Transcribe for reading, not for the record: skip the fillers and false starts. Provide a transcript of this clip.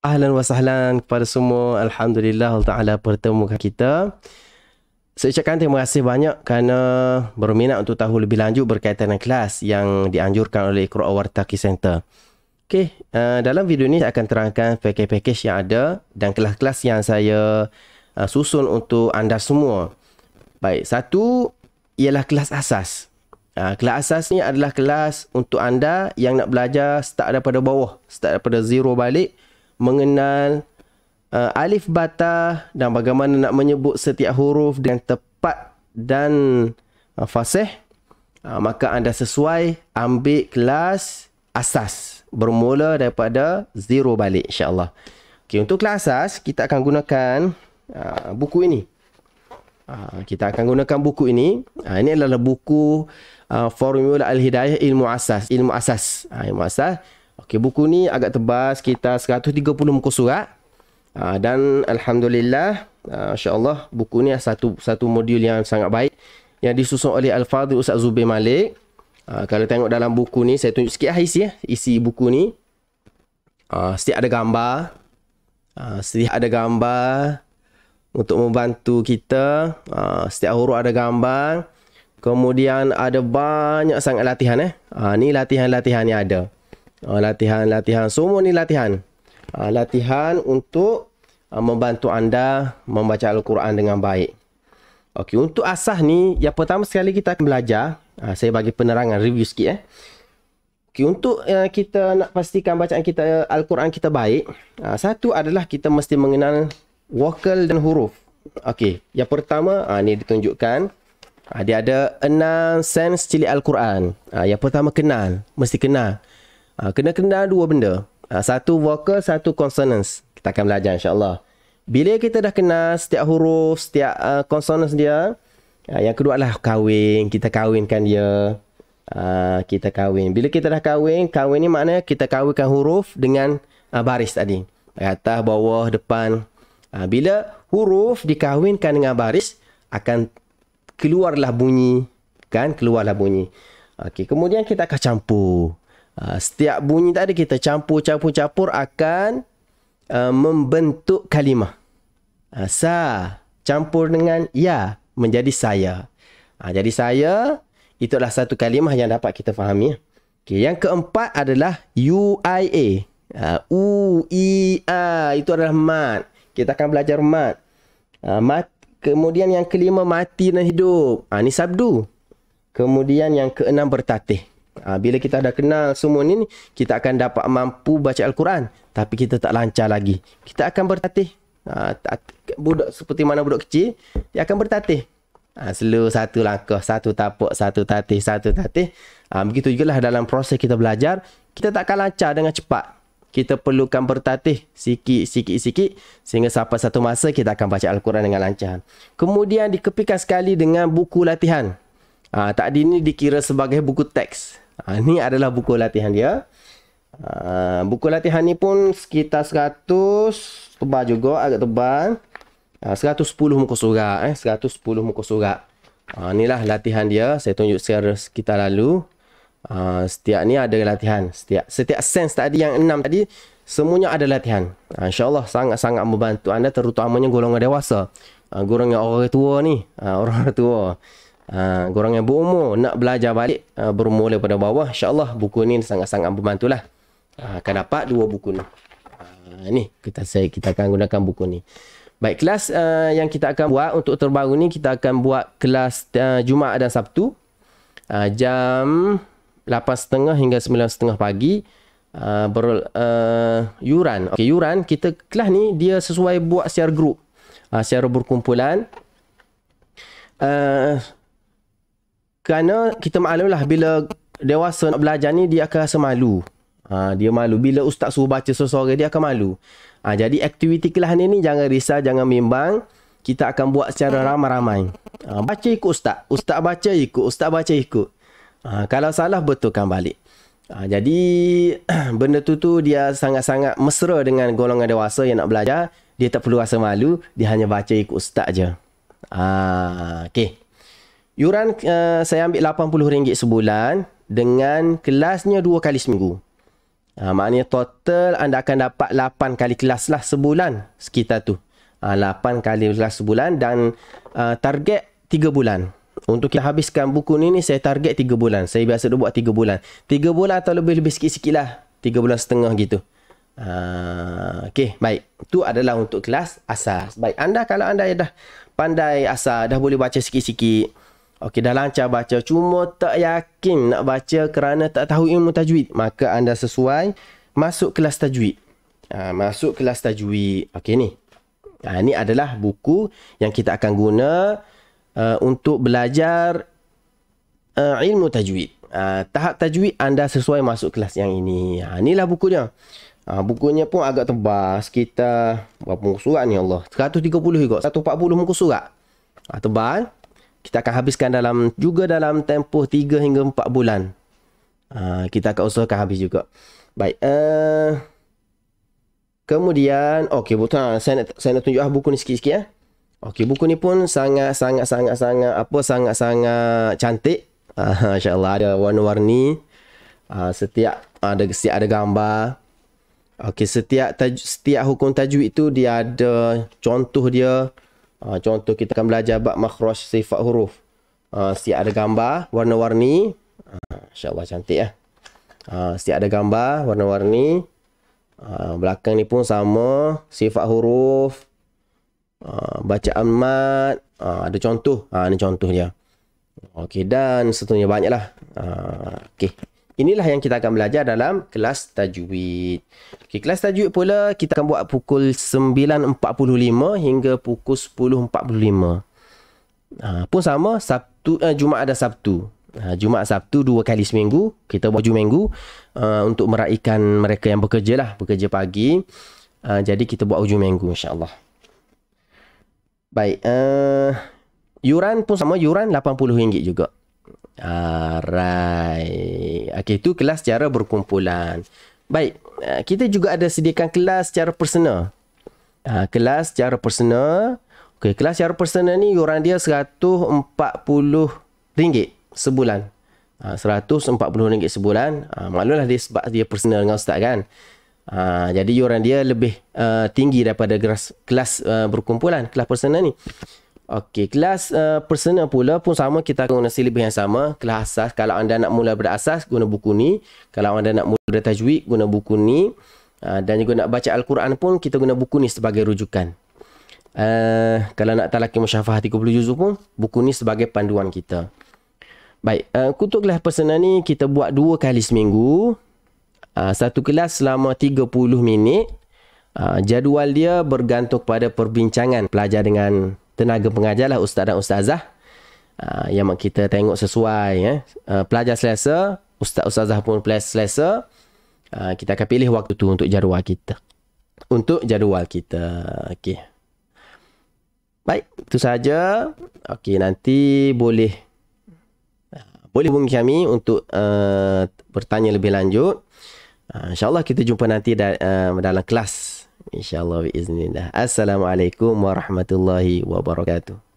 Ahlan wa sahlan kepada semua. Alhamdulillah Allah Ta'ala pertemukan kita. Saya ucapkan terima kasih banyak kerana berminat untuk tahu lebih lanjut berkaitan dengan kelas yang dianjurkan oleh Iqra Wartaqi Center. Okey, dalam video ini saya akan terangkan package-package yang ada dan kelas-kelas yang saya susun untuk anda semua. Baik, satu ialah kelas asas. Kelas asas ni adalah kelas untuk anda yang nak belajar start daripada bawah, start daripada zero balik, mengenal alif bata dan bagaimana nak menyebut setiap huruf dengan tepat dan fasih. Maka anda sesuai ambil kelas asas bermula daripada zero balik, insya-Allah. Okey, untuk kelas asas kita akan gunakan buku ini. Kita akan gunakan buku ini. Ini adalah buku Formula Al-Hidayah Ilmu Asas. Ilmu Asas. Ilmu Asas. Okey, buku ni agak tebal, sekitar 130 muka surat. Dan Alhamdulillah, insya-Allah buku ni satu modul yang sangat baik yang disusun oleh Al-Fadhil Ustaz Zubair Malik. Kalau tengok dalam buku ni, saya tunjuk sikit isi buku ni. Setiap ada gambar. Setiap ada gambar untuk membantu kita. Setiap huruf ada gambar. Kemudian ada banyak sangat latihan. Ni latihan-latihan yang ada. Latihan-latihan. Semua ni latihan. Latihan untuk membantu anda membaca Al-Quran dengan baik. Okey, untuk asas ni, yang pertama sekali kita akan belajar. Saya bagi penerangan, review sikit. Okey, untuk kita nak pastikan bacaan kita Al-Quran kita baik, satu adalah kita mesti mengenal vokal dan huruf. Okey, yang pertama, ni ditunjukkan. Dia ada 6 sense cili Al-Quran. Yang pertama kenal, mesti kenal. Kena kenal dua benda. Satu vokal, satu consonants. Kita akan belajar insya-Allah. Bila kita dah kenal setiap huruf, setiap consonants dia, yang kedua adalah kahwin. Kita kahwinkan dia. Kita kahwin. Bila kita dah kahwin ni maknanya kita kahwinkan huruf dengan baris tadi. Atas, bawah, depan. Bila huruf dikahwinkan dengan baris, akan keluarlah bunyi. Kan? Keluarlah bunyi. Okey, kemudian kita akan campur. Setiap bunyi tadi kita campur akan membentuk kalimah. Sa campur dengan ya menjadi saya. Jadi saya itu adalah satu kalimah yang dapat kita fahami. Okay, yang keempat adalah UIA. U-I-A itu adalah mat. Kita akan belajar mat. Kemudian yang kelima mati dan hidup. Ni sabdu. Kemudian yang keenam bertatih. Bila kita dah kenal semua ni, kita akan dapat mampu baca Al-Quran. Tapi kita tak lancar lagi. Kita akan bertatih. Budak seperti mana budak kecil, dia akan bertatih. Slow, satu langkah, satu tapak, satu tatih, satu tatih. Begitu jugalah dalam proses kita belajar. Kita tak akan lancar dengan cepat. Kita perlukan bertatih sikit-sikit sehingga sampai satu masa kita akan baca Al-Quran dengan lancar. Kemudian dikepikan sekali dengan buku latihan. Tadi ni dikira sebagai buku teks. Ni adalah buku latihan dia. Buku latihan ni pun sekitar 100, tebal juga, agak tebal. 110 muka surat. 110 muka surat. Inilah latihan dia. Saya tunjuk sekitar lalu. Setiap ni ada latihan. Setiap sense tadi yang 6 tadi, semuanya ada latihan. InsyaAllah sangat-sangat membantu anda, terutamanya golongan dewasa. Golongan orang tua ni. Orang tua. Korang yang berumur nak belajar balik bermula pada bawah, insya-Allah buku ni sangat-sangat membantulah. Akan dapat dua buku ni. Ni kita akan gunakan buku ni. Baik, kelas yang kita akan buat untuk terbaru ni, kita akan buat kelas Jumaat dan Sabtu jam 8.30 hingga 9.30 pagi. Yuran. Okey, yuran kita kelas ni dia sesuai buat secara grup. Secara berkumpulan. Kerana kita maklumlah bila dewasa nak belajar ni dia akan rasa malu. Dia malu. Bila ustaz suruh baca seseorang dia akan malu. Jadi aktiviti kelas ni jangan risau, jangan bimbang. Kita akan buat secara ramai-ramai. Baca ikut ustaz. Ustaz baca ikut. Ustaz baca ikut. Kalau salah betulkan balik. Jadi benda tu dia sangat-sangat mesra dengan golongan dewasa yang nak belajar. Dia tak perlu rasa malu. Dia hanya baca ikut ustaz je. Okey. Yuran saya ambil RM80 sebulan dengan kelasnya 2 kali seminggu. Maknanya total anda akan dapat 8 kali kelas lah sebulan sekitar tu. 8 kali kelas sebulan dan target 3 bulan. Untuk kita habiskan buku ni saya target 3 bulan. Saya biasa buat 3 bulan. 3 bulan atau lebih sikit-sikit lah. 3 bulan setengah gitu. Okey, baik. Itu adalah untuk kelas asas. Baik, kalau anda dah pandai asas, dah boleh baca sikit-sikit. Okey, dah lancar baca. Cuma tak yakin nak baca kerana tak tahu ilmu tajwid. Maka anda sesuai masuk kelas tajwid. Masuk kelas tajwid. Okey ni. Ini adalah buku yang kita akan guna untuk belajar ilmu tajwid. Tahap tajwid anda sesuai masuk kelas yang ini. Inilah bukunya. Bukunya pun agak tebal. Sekitar berapa muka surat ni Allah? 130 juga. 140 muka surat. Tebal. Kita akan habiskan dalam tempoh 3 hingga 4 bulan. Kita akan usahakan habis juga. Baik. Kemudian, okey, betul. Saya nak tunjuk buku ni sikit-sikit ya. Okey, buku ni pun sangat cantik. Masya-Allah, ada warna-warni. Setiap ada gambar. Okey, setiap hukum tajwid tu dia ada contoh dia. Contoh kita akan belajar bab makhraj sifat huruf. Setiap ada gambar warna-warni. Masya-Allah cantik ya. Setiap ada gambar warna-warni. Belakang ni pun sama, sifat huruf, bacaan mat, ada contoh. Ini contoh dia. Okey, dan seterusnya banyaklah. Okey. Inilah yang kita akan belajar dalam kelas tajwid. Okey, kelas tajwid pula kita akan buat pukul 9.45 hingga pukul 10.45. Pun sama, Jumaat dan Sabtu. Jumaat Sabtu 2 kali seminggu. Kita buat 7 minggu untuk meraihkan mereka yang bekerja lah. Bekerja pagi. Jadi kita buat 7 minggu insya-Allah. Baik. Yuran pun sama. Yuran RM80 juga. Right. Okey, itu kelas secara berkumpulan. Baik. Kita juga ada sediakan kelas secara personal. Kelas secara personal. Okey, kelas secara personal ni yuran dia RM140 sebulan. RM140 sebulan. Maklumlah dia sebab dia personal dengan ustaz kan. Jadi yuran dia lebih tinggi daripada kelas berkumpulan, kelas personal ni. Okey, kelas personal pula pun sama, kita guna silibus yang sama. Kelas asas, kalau anda nak mula berasas guna buku ni. Kalau anda nak mula bertajwid guna buku ni. Dan juga nak baca Al-Quran pun kita guna buku ni sebagai rujukan. Kalau nak talaqi musyafahah 30 juzuk pun buku ni sebagai panduan kita. Baik, untuk kelas personal ni kita buat 2 kali seminggu. Satu kelas selama 30 minit. Jadual dia bergantung kepada perbincangan pelajar dengan tenaga pengajar lah, ustaz dan ustazah. Yang kita tengok sesuai. Pelajar selesa, ustaz-ustazah pun selesa. Kita akan pilih waktu tu untuk jadual kita. Okey. Baik, itu saja. Okey, nanti boleh hubungi kami untuk bertanya lebih lanjut. InsyaAllah kita jumpa nanti dalam kelas. InsyaAllah biiznillah. Assalamualaikum warahmatullahi wabarakatuh.